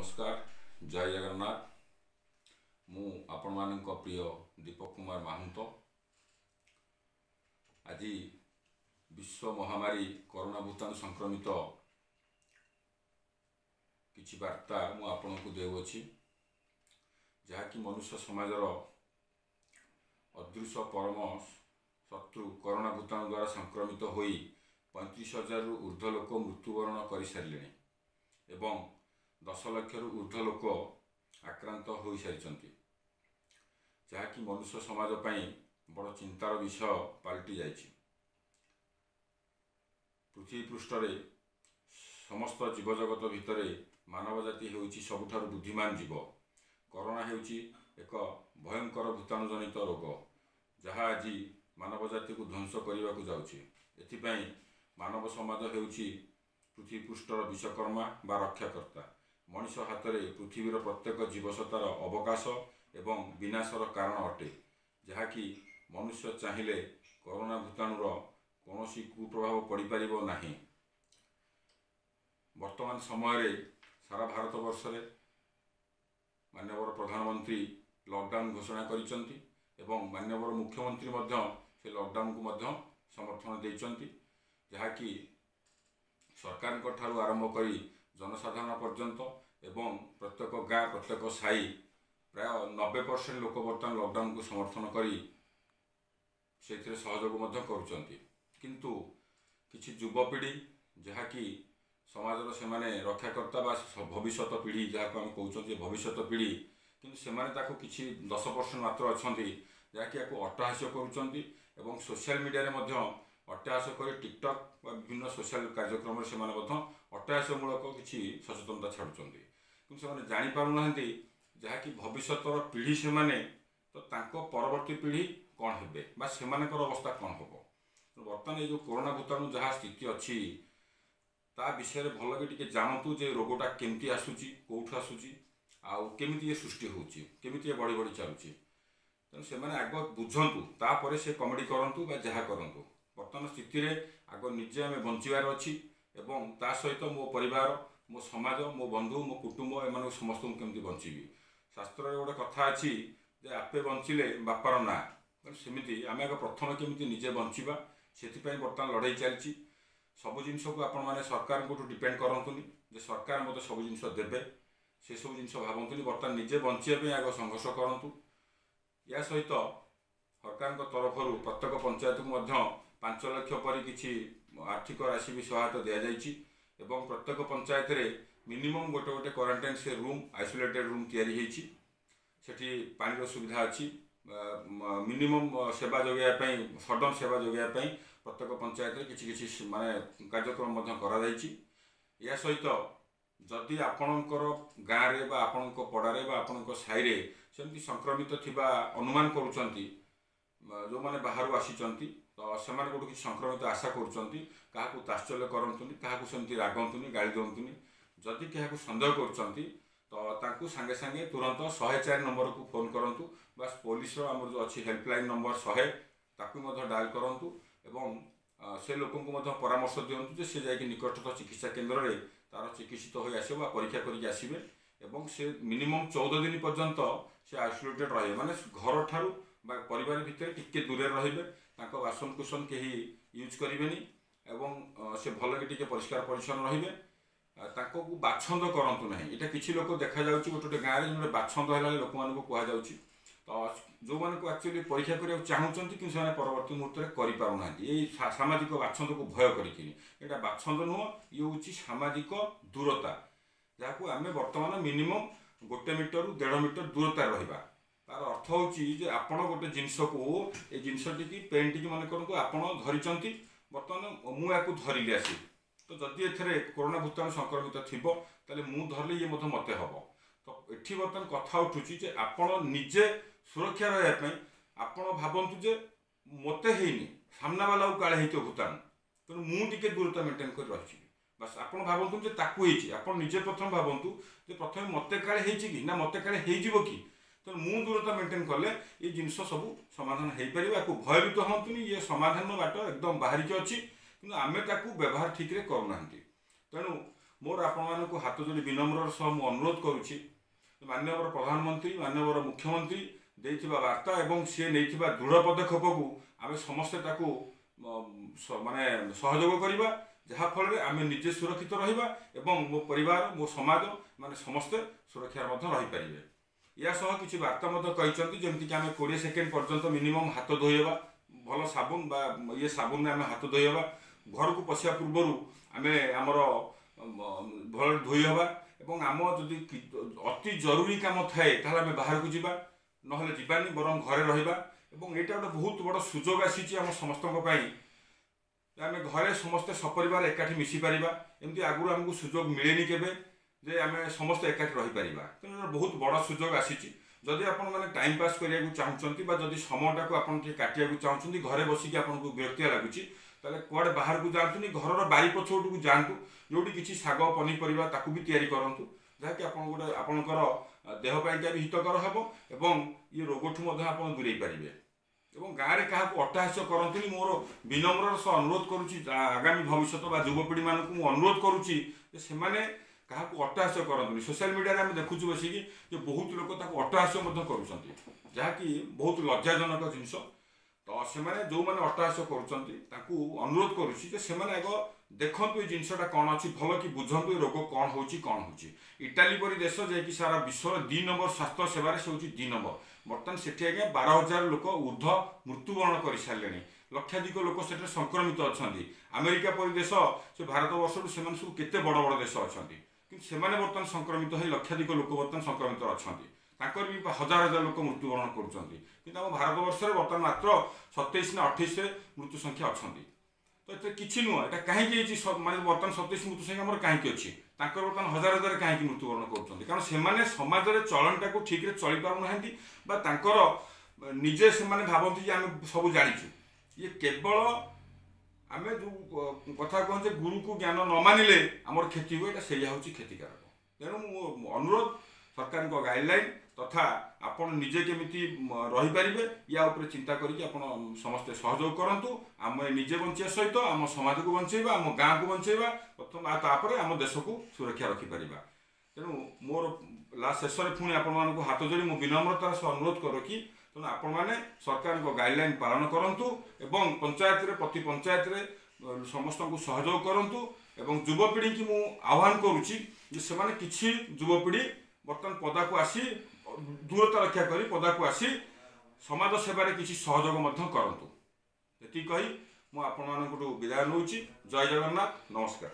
नमस्कार जय जगन्नाथ मु आपण मानक प्रिय दीपक कुमार माहुंत आज विश्व महामारी कोरोना भूताणु संक्रमित किछि वार्ता मु आपण को देउछि जहाँकि मनुष्य समाजर अदृश्य परम शत्रु कोरोना भूताणु द्वारा संक्रमित होई 35,000 रु ऊर्ध्व लोक मृत्युवरण कर सारे एवं 10 लाख रु ऊर्ध्व लोक आक्रांत हो सारी जहाँकि मनुष्य समाज पई बड़ चिंतार विषय पलटि जाइछि। पृथ्वी पृष्ठ समस्त जीवजगत भितर मानव जाति हेउछि सबुठारु बुद्धिमान जीव। कोरोना हेउछि एक भयंकर भूताणु जनित रोग जहाँ आज मानव जाति को ध्वंस करने को जाउछि। एथिपाई मानव समाज हेउछि पृथ्वी पृष्ठर विश्वकर्मा बा रक्षाकर्ता। मनुष्य हाथ में पृथ्वीर प्रत्येक जीवसत्तार अवकाश एवं विनाशर कारण अटे जहाँकि मनुष्य चाहिए कोरोना भूताणुर कौन कुप्रभाव पड़ पार ना। वर्तमान समय सारा भारत वर्ष में माननीय प्रधानमंत्री लॉकडाउन घोषणा करिसेंती एवं माननीय मुख्यमंत्री से लॉकडाउन को समर्थन देइसेंती जहाँकि सरकार ठारू आरंभ करी जनसाधारण पर्यंत एवं प्रत्येक गाँ प्रत्येक साई प्राय 90% लोक बर्तमान लॉकडाउन को समर्थन करी से सहयोग करुचंती। किंतु किछि युवपीढ़ी जहाँकि समाजर से माने रक्षाकर्ता बा भविष्य पीढ़ी जहाँ को आम कहते भविष्य पीढ़ी किंतु सेमाने ताको किछि 10% मात्र अछंती जहाँकि अट्टहास्य करुचंती एवं सोशल मीडिया रे मध्य अट्टहास्य कर टिकटक विभिन्न सोशल कार्यक्रम से अट्टहास्यमूलक किछि सचेतनता छाड़ुचंती किंतु से जानि पारु नाहंती जहाँकि भविष्यतर पीढ़ी से माने तो तांको परवर्ती पीढ़ी कौन हेबे बा सेमानकर अवस्था कौन होबो। बर्तमान ये जो कोरोना भूताणु जहाँ स्थिति अच्छी ता विषय भल कि टिके जानतु जे रोगटा केमती आसुची कोठु आसुची आउ केमिति ये सृष्टि होउची केमिति ये बढ़ी बढ़ी चलुची तेणु से माने आग बुझंतु तापर से कमेडी करंतु बा जहाँ करंतु। वर्तमान स्थिति रे आग निजे आमे बंचिबार अछि एवं ता सहित मो परिवार मो समाज मो बंधु मो कुटुंब एमान समस्त केमती बंचीबी। शास्त्र रे गोटे कथा अछि जे आपे बंचिले बापार ना सेमिति आमे आग प्रथम केमिति निजे बंचिबा सेथिपई बर्तमान लड़ाई चलछि। सबु जिनस को आपण माने सरकार को डिपेंड करंतुनी जे सरकार मते सबु जिनस देबे से सब जिनस भाबंतुनी बर्तमान निजे बंचिया पे आग संघर्ष करंतु। या सहित सरकार तरफ प्रत्येक पंचायत को 5 लाख पर किसी आर्थिक राशि भी सहायता दि जाइए एवं प्रत्येक पंचायत रे मिनिमम गोटे गोटे क्वारंटाइन से रूम आइसोलेटेड रूम तैयारी सेठी पानी सुविधा अच्छी मिनिमम सेवा जोगाई सडन सेवा जोगाई प्रत्येक पंचायत रे किसी माने कार्यक्रम करा सहित जदि आपणकर गाँव रे बा आपणक पड़ारे बा आपणक साइरे सेमती संक्रमित थिबा अनुमान करूचंती जो माने बाहर आसीचंती तो से किसी संक्रमित आशा करुँच क्या ताश्चल्य करतुनि क्या सेमती रागंतुनि गाड़ी दिंतुनि जदि क्या सन्देह करुँच तो सांगे सांगे तुरंत 104 नंबर को फोन करूँ बस पुलिस आम जो अच्छी हेल्पलाइन नंबर 100 ताकू डायल करूँ एवं से लोक परामर्श दिंतु से जाकि निकटस्थ चिकित्सा केन्द्र में तार चिकित्सित हो आसो परीक्षा करके आसवे एवं से मिनिमम 14 दिन पर्यंत से आइसोलेटेड रहे माने घर ठारू परिवार भितर टिके दूरे रहिबे तांको बासन कुसन केही यूज करिवेनी एवं से भल कि टिके परिष्कार परिच्छन्न रहिबे तांको को बाछंद करंतु नाही। एटा किछि लोक देखा जाउची गोटे गाँ रे जोटे बाछंद हैला लोक मान को कहा जाउची तो जो मान को एक्चुअली परीक्षा करिया चाहउचंती कि से परवर्ती मुहूर्त रे करि पारु नांती एई सामाजिक बाछंद को भय करिकिनी एटा बाछंद नुह ये होची सामाजिक दूरता जाको आमे वर्तमान मिनिमम 1 मीटर 1.5 मीटर दूरता रहिबा तार अर्थ होची आपण गोटे जिनस को ए जिनसटी की पेन टी मन करंतु आपण धरिचंती बर्तमान मु याकू धरिली आसी तो जदि एथरे कोरोना भूताणु संक्रमित थिबो ताले मु धरले ये मते मते हबो तो एठी बर्तमान कथा उठुची जे आपण निजे सुरक्षा रहया पई आपण भाबंतु जे मते हेइनी सामना वाला काळे हेतो भूताणु तो मु टिके दूरता मेंटेन कर रहिछि बस आपण भाबंतु जे ताकू हेछि आपण निजे प्रथम भाबंतु जे प्रथम मते काळे हेछि कि ना मते काळे हेइ जिवो कि तो मु दूरता मेंटेन कले ये जिनस सब समाधान हो पार या भयभीत हतुनि ये समाधान बाट एकदम बाहरिक अच्छी कि आम व्यवहार ठीक रे करूना तेणु मोर आपण हाथ जोड़ी विनम्र सह मु अनुरोध करुच्ची माननीय प्रधानमंत्री माननीय मुख्यमंत्री देइथिबा वार्ता एवं सी नहीं दृढ़ पदक्षेप को आम समस्ते माने सहयोग करवा जहाँफल आम निजे सुरक्षित रहिबा एवं मो परिवार मो समाज माने समस्ते सुरक्षा रही पारे। या सह किसी वार्ता कहते जमीक आम 20 सेकेंड पर्यंत मिनिमम हाथ धोइबा भल साबुन बा ये साबुन आम हाथ धोइबा घर को पशिया पूर्वर आम आमर भल धोइबा एवं आम जदि अति जरूरी काम थाए ताहले आम बाहर को जीवा नहले जीवानी बरम घरे रहिबा एवं एटा गोटे बहुत बड़ सुजोग आसी आम समस्त आम घरे समस्ते सपरिवार एकाठी मिसी पारिबा एमती आगु आमको सुजोग मिलेनी केबे जे आम समस्त एकाठी रही पारिबा तेणु बहुत बड़ सुजोग आसी जदि आपण माने टाइम पास करिया चाहूँगी जदि समयटा को आपन काटिया चाहूँगी घरे बसिक आपको विरक्तिया लगुच ताले कुआडे बाहर को जातुनी घर बारी पछोट को जातु जोटी किसी शाग पनीपरिया ताकू भी तैयारी करंतु जहाँकि आपन गोटे आपनकर देह पाइका भी हितकर हम एवं ये रोगठू आप दूरे पारे एवं गाँव में क्या अट्टहास्य करते मोर विनम्र सह अनुरोध करुच्ची आगामी भविष्य बा युवपीढ़ी मानक अनुरोध करुच्ची से क्या अट्टहास्य करते सोशल मीडिया आम देखु बसिकी बहुत लोग अट्टहास्य कर जहाँकि बहुत लज्जाजनक जिनस तो से जो मैंने अट्टहास्य करुरोध करुच्ची आग देखु ये जिनसा कौन अच्छी भल कि बुझंतु ये रोग कौन हो इटाली परी देश जे सारा विश्व 2 नंबर स्वास्थ्य सेवार से 2 नंबर बर्तमान से आज्ञा 12,000 लोक ऊर्ध मृत्युवरण कर सारे लक्षाधिक लोक से संक्रमित अच्छा अमेरिका परी देश से भारत वर्ष से सब केते बड़ बड़ देश अच्छा कि बर्तमान संक्रमित हो लक्षाधिक लोक बर्तमान संक्रमित अच्छा भी हजार हजार लोक मृत्युवरण कर भारत वर्ष में बर्तमान मात्र 27 ना 28 मृत्यु संख्या अच्छा तो ये किसी नुह ये कहीं माने बर्तमान 27 मृत्यु संख्या मोर कहीं अच्छी बर्तमान हजार हजार कहीं मृत्युवरण कर कारण से समाज में चलनटा को ठीक चली पार निजे से भावती आम सब जाचु ये केवल आम जो कथा कहते गुरु को ज्ञान न मानिले आमर क्षति हुए से क्षतिकारक तेणु अनुरोध सरकार गाइडलाइन तथा आपण निजे केमिति रही पारिबे या उपरे चिंता करिक आपण समस्त सहयोग करंतु आम निजे बंचिया सहित आम समाज को बंचेबा आम गाँ को बंचेबा प्रथम तापर आम देश को सुरक्षा रखि पारिबा तेणु मोर लास्ट शेष में पुणी आपण हाथ जोड़ी मु विनम्रतार सह अनुरोध कर कि तेणु आपण मैंने सरकार गाइडलाइन पालन करंतु एवं पंचायत रे प्रति पंचायत रे समस्त को सहयोग करंतु एवं युवपीढ़ी की मु आह्वान करुच्ची से किसी युवपीढ़ी बर्तमान पदा को आसी दूरता रक्षा करी पदा को आसी समाज सेवार किसी सहयोग करंतु ये कही मु आपण विदाय नौची। जय जगन्नाथ नमस्कार।